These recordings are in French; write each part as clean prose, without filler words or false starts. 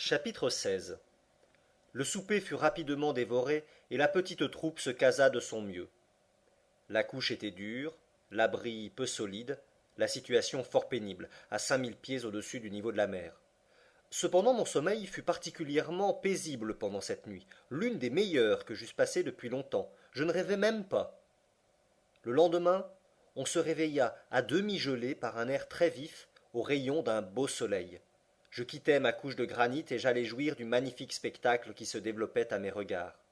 Chapitre 16. Le souper fut rapidement dévoré et la petite troupe se casa de son mieux. La couche était dure, l'abri peu solide, la situation fort pénible, à 5 000 pieds au-dessus du niveau de la mer. Cependant mon sommeil fut particulièrement paisible pendant cette nuit, l'une des meilleures que j'eusse passées depuis longtemps. Je ne rêvais même pas. Le lendemain, on se réveilla à demi gelé par un air très vif, aux rayons d'un beau soleil. Je quittai ma couche de granit et j'allais jouir du magnifique spectacle qui se développait à mes regards.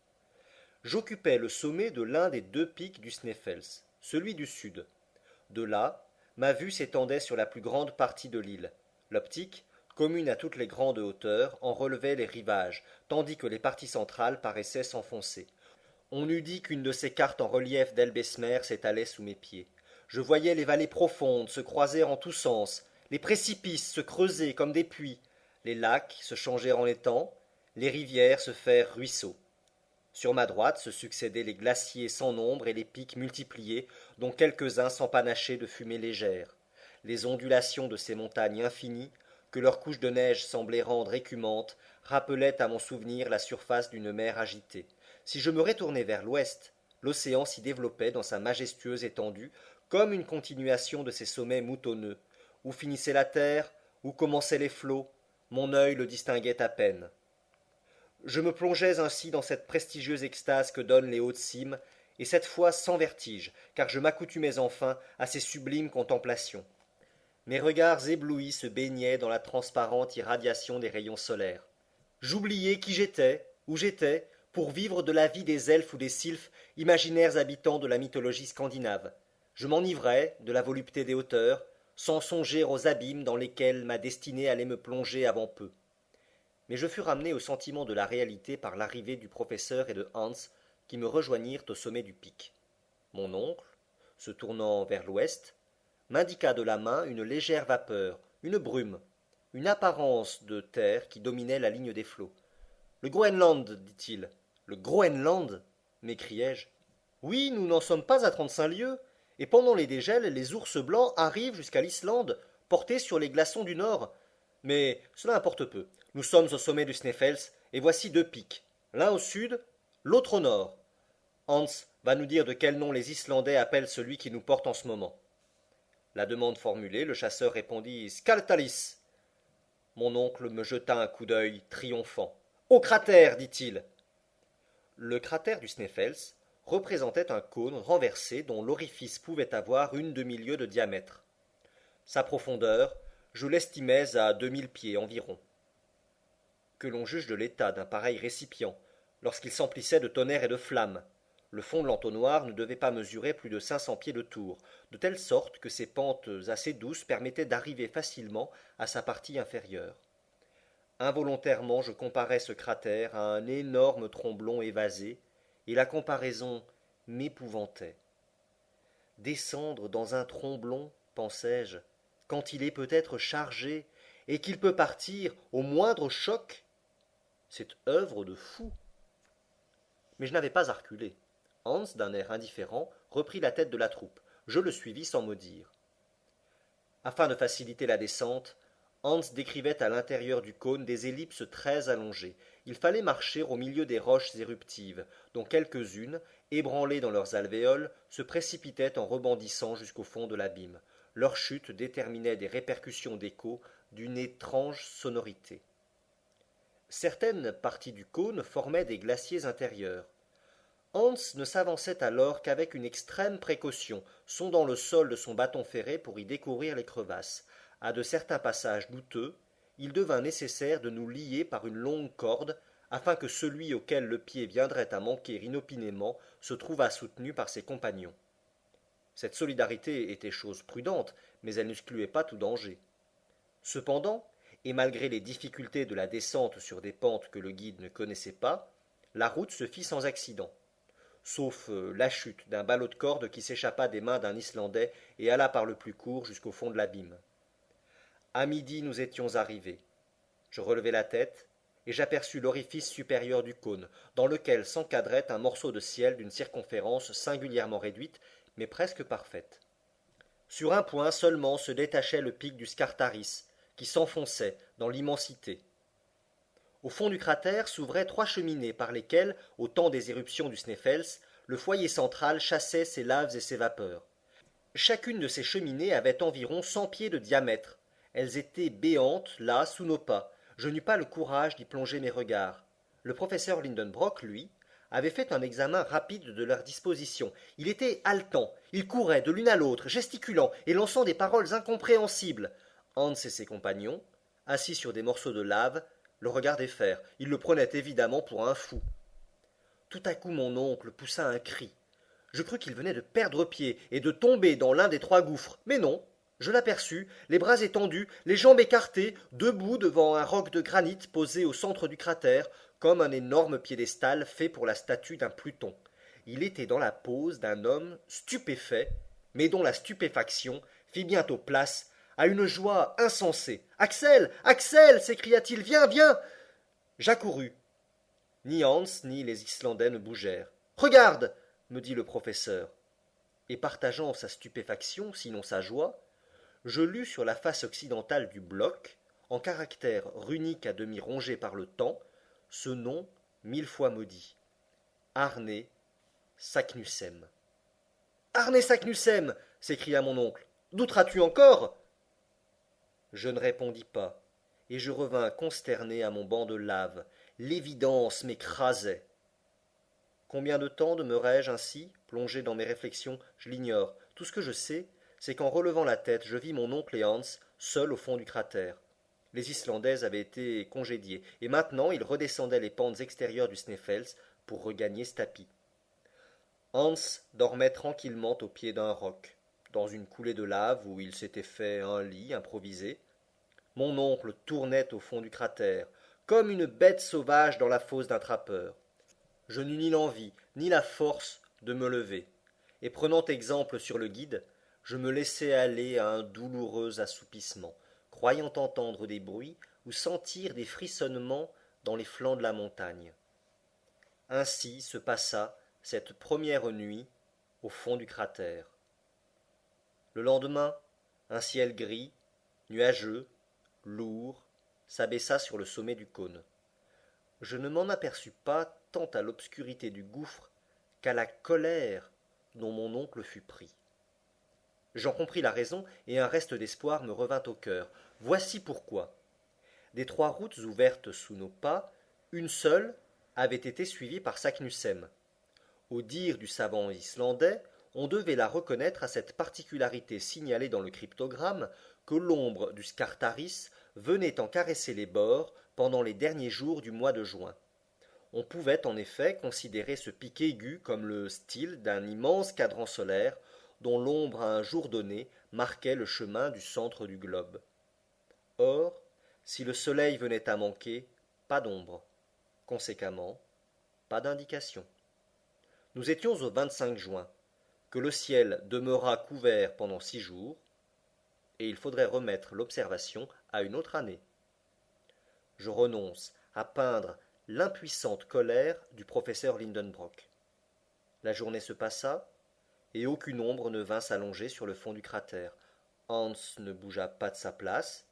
J'occupais le sommet de l'un des deux pics du Sneffels, celui du sud. De là, ma vue s'étendait sur la plus grande partie de l'île. L'optique, commune à toutes les grandes hauteurs, en relevait les rivages, tandis que les parties centrales paraissaient s'enfoncer. On eût dit qu'une de ces cartes en relief d'Elbesmer s'étalait sous mes pieds. Je voyais les vallées profondes se croiser en tous sens, les précipices se creuser comme des puits, les lacs se changer en étangs, les rivières se faire ruisseaux. Sur ma droite se succédaient les glaciers sans nombre et les pics multipliés, dont quelques-uns s'empanachaient de fumée légère. Les ondulations de ces montagnes infinies, que leurs couches de neige semblaient rendre écumantes, rappelaient à mon souvenir la surface d'une mer agitée. Si je me retournais vers l'ouest, l'océan s'y développait dans sa majestueuse étendue, comme une continuation de ces sommets moutonneux. Où finissait la terre, où commençaient les flots, mon œil le distinguait à peine. Je me plongeais ainsi dans cette prestigieuse extase que donnent les hautes cimes, et cette fois sans vertige, car je m'accoutumais enfin à ces sublimes contemplations. Mes regards éblouis se baignaient dans la transparente irradiation des rayons solaires. J'oubliais qui j'étais, où j'étais, pour vivre de la vie des elfes ou des sylphes, imaginaires habitants de la mythologie scandinave. Je m'enivrais de la volupté des hauteurs, sans songer aux abîmes dans lesquels ma destinée allait me plonger avant peu. Mais je fus ramené au sentiment de la réalité par l'arrivée du professeur et de Hans, qui me rejoignirent au sommet du pic. Mon oncle, se tournant vers l'ouest, m'indiqua de la main une légère vapeur, une brume, une apparence de terre qui dominait la ligne des flots. Le Groenland, dit-il. Le Groenland m'écriai-je. Oui, nous n'en sommes pas à 35 lieues, et pendant les dégels, les ours blancs arrivent jusqu'à l'Islande, portés sur les glaçons du nord. Mais cela importe peu. Nous sommes au sommet du Sneffels, et voici deux pics, l'un au sud, l'autre au nord. Hans va nous dire de quel nom les Islandais appellent celui qui nous porte en ce moment. La demande formulée, le chasseur répondit Skaltalis. Mon oncle me jeta un coup d'œil triomphant. Au cratère, dit-il. Le cratère du Sneffels représentait un cône renversé dont l'orifice pouvait avoir une demi-lieue de diamètre. Sa profondeur, je l'estimais à 2000 pieds environ. Que l'on juge de l'état d'un pareil récipient, lorsqu'il s'emplissait de tonnerre et de flammes. Le fond de l'entonnoir ne devait pas mesurer plus de 500 pieds de tour, de telle sorte que ses pentes assez douces permettaient d'arriver facilement à sa partie inférieure. Involontairement je comparais ce cratère à un énorme tromblon évasé, et la comparaison m'épouvantait. Descendre dans un tromblon, pensai-je, quand il est peut-être chargé, et qu'il peut partir au moindre choc, c'est œuvre de fou. Mais je n'avais pas à reculer. Hans, d'un air indifférent, reprit la tête de la troupe. Je le suivis sans mot dire. Afin de faciliter la descente, Hans décrivait à l'intérieur du cône des ellipses très allongées. Il fallait marcher au milieu des roches éruptives, dont quelques-unes, ébranlées dans leurs alvéoles, se précipitaient en rebondissant jusqu'au fond de l'abîme. Leur chute déterminait des répercussions d'écho d'une étrange sonorité. Certaines parties du cône formaient des glaciers intérieurs. Hans ne s'avançait alors qu'avec une extrême précaution, sondant le sol de son bâton ferré pour y découvrir les crevasses. À de certains passages douteux, il devint nécessaire de nous lier par une longue corde, afin que celui auquel le pied viendrait à manquer inopinément se trouvât soutenu par ses compagnons. Cette solidarité était chose prudente, mais elle n'excluait pas tout danger. Cependant, et malgré les difficultés de la descente sur des pentes que le guide ne connaissait pas, la route se fit sans accident, sauf la chute d'un ballot de corde qui s'échappa des mains d'un Islandais et alla par le plus court jusqu'au fond de l'abîme. À midi nous étions arrivés. Je relevai la tête, et j'aperçus l'orifice supérieur du cône, dans lequel s'encadrait un morceau de ciel d'une circonférence singulièrement réduite, mais presque parfaite. Sur un point seulement se détachait le pic du Scartaris, qui s'enfonçait dans l'immensité. Au fond du cratère s'ouvraient 3 cheminées par lesquelles, au temps des éruptions du Sneffels, le foyer central chassait ses laves et ses vapeurs. Chacune de ces cheminées avait environ 100 pieds de diamètre. Elles étaient béantes, là, sous nos pas. Je n'eus pas le courage d'y plonger mes regards. Le professeur Lindenbrock, lui, avait fait un examen rapide de leur disposition. Il était haletant, il courait de l'une à l'autre, gesticulant et lançant des paroles incompréhensibles. Hans et ses compagnons, assis sur des morceaux de lave, le regardaient faire. Ils le prenaient évidemment pour un fou. Tout à coup mon oncle poussa un cri. Je crus qu'il venait de perdre pied et de tomber dans l'un des 3 gouffres. Mais non, je l'aperçus, les bras étendus, les jambes écartées, debout devant un roc de granit posé au centre du cratère, comme un énorme piédestal fait pour la statue d'un Pluton. Il était dans la pose d'un homme stupéfait, mais dont la stupéfaction fit bientôt place à une joie insensée. Axel, Axel, s'écria-t-il, viens, viens. J'accourus. Ni Hans ni les Islandais ne bougèrent. Regarde, me dit le professeur. Et partageant sa stupéfaction, sinon sa joie, je lus sur la face occidentale du bloc, en caractères runiques à demi rongés par le temps, ce nom 1000 fois maudit. Arne Saknussemm. Arne Saknussemm s'écria mon oncle. Douteras-tu encore? Je ne répondis pas, et je revins consterné à mon banc de lave. L'évidence m'écrasait. Combien de temps demeurai-je ainsi, plongé dans mes réflexions, je l'ignore. Tout ce que je sais, c'est qu'en relevant la tête, je vis mon oncle et Hans seuls au fond du cratère. Les Islandaises avaient été congédiées, et maintenant ils redescendaient les pentes extérieures du Sneffels pour regagner Stapi. Hans dormait tranquillement au pied d'un roc, dans une coulée de lave où il s'était fait un lit improvisé. Mon oncle tournait au fond du cratère, comme une bête sauvage dans la fosse d'un trappeur. Je n'eus ni l'envie, ni la force de me lever, et prenant exemple sur le guide, je me laissai aller à un douloureux assoupissement, croyant entendre des bruits ou sentir des frissonnements dans les flancs de la montagne. Ainsi se passa cette première nuit au fond du cratère. Le lendemain, un ciel gris, nuageux, lourd, s'abaissa sur le sommet du cône. Je ne m'en aperçus pas tant à l'obscurité du gouffre qu'à la colère dont mon oncle fut pris. J'en compris la raison, et un reste d'espoir me revint au cœur. Voici pourquoi. Des 3 routes ouvertes sous nos pas, une seule avait été suivie par Saknussemm. Au dire du savant islandais, on devait la reconnaître à cette particularité signalée dans le cryptogramme que l'ombre du Scartaris venait en caresser les bords pendant les derniers jours du mois de juin. On pouvait en effet considérer ce pic aigu comme le style d'un immense cadran solaire dont l'ombre à un jour donné marquait le chemin du centre du globe. Or, si le soleil venait à manquer, pas d'ombre. Conséquemment, pas d'indication. Nous étions au 25 juin, que le ciel demeura couvert pendant 6 jours, et il faudrait remettre l'observation à une autre année. Je renonce à peindre l'impuissante colère du professeur Lindenbrock. La journée se passa, et aucune ombre ne vint s'allonger sur le fond du cratère. Hans ne bougea pas de sa place.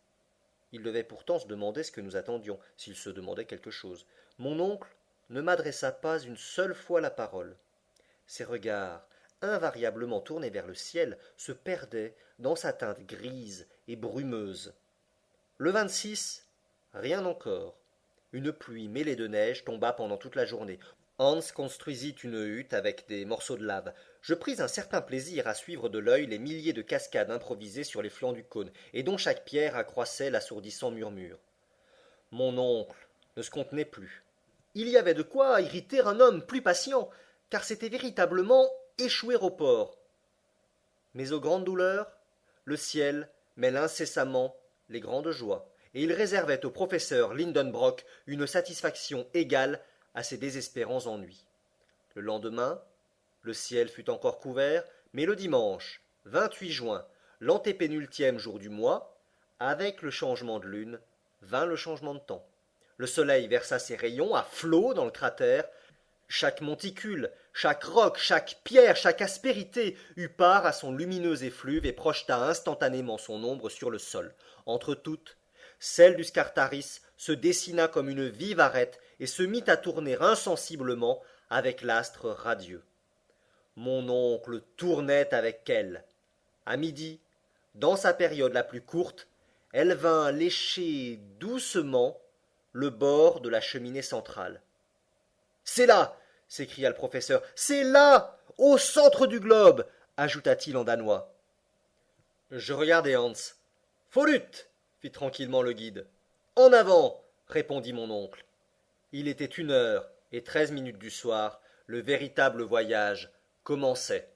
Il devait pourtant se demander ce que nous attendions, s'il se demandait quelque chose. Mon oncle ne m'adressa pas une seule fois la parole. Ses regards, invariablement tournés vers le ciel, se perdaient dans sa teinte grise et brumeuse. Le 26, rien encore. Une pluie mêlée de neige tomba pendant toute la journée. Hans construisit une hutte avec des morceaux de lave. Je pris un certain plaisir à suivre de l'œil les milliers de cascades improvisées sur les flancs du cône, et dont chaque pierre accroissait l'assourdissant murmure. Mon oncle ne se contenait plus. Il y avait de quoi irriter un homme plus patient, car c'était véritablement échouer au port. Mais aux grandes douleurs, le ciel mêle incessamment les grandes joies, et il réservait au professeur Lindenbrock une satisfaction égale à ses désespérants ennuis. Le lendemain, le ciel fut encore couvert, mais le dimanche, 28 juin, l'antépénultième jour du mois, avec le changement de lune, vint le changement de temps. Le soleil versa ses rayons à flots dans le cratère. Chaque monticule, chaque roc, chaque pierre, chaque aspérité eut part à son lumineux effluve et projeta instantanément son ombre sur le sol. Entre toutes, celle du Scartaris se dessina comme une vive arête et se mit à tourner insensiblement avec l'astre radieux. Mon oncle tournait avec elle. À midi, dans sa période la plus courte, elle vint lécher doucement le bord de la cheminée centrale. C'est là, s'écria le professeur, c'est là, au centre du globe, ajouta-t-il en danois. Je regardai Hans. Folut, fit tranquillement le guide. En avant, répondit mon oncle. Il était 1 heure et 13 minutes du soir, le véritable voyage commençait.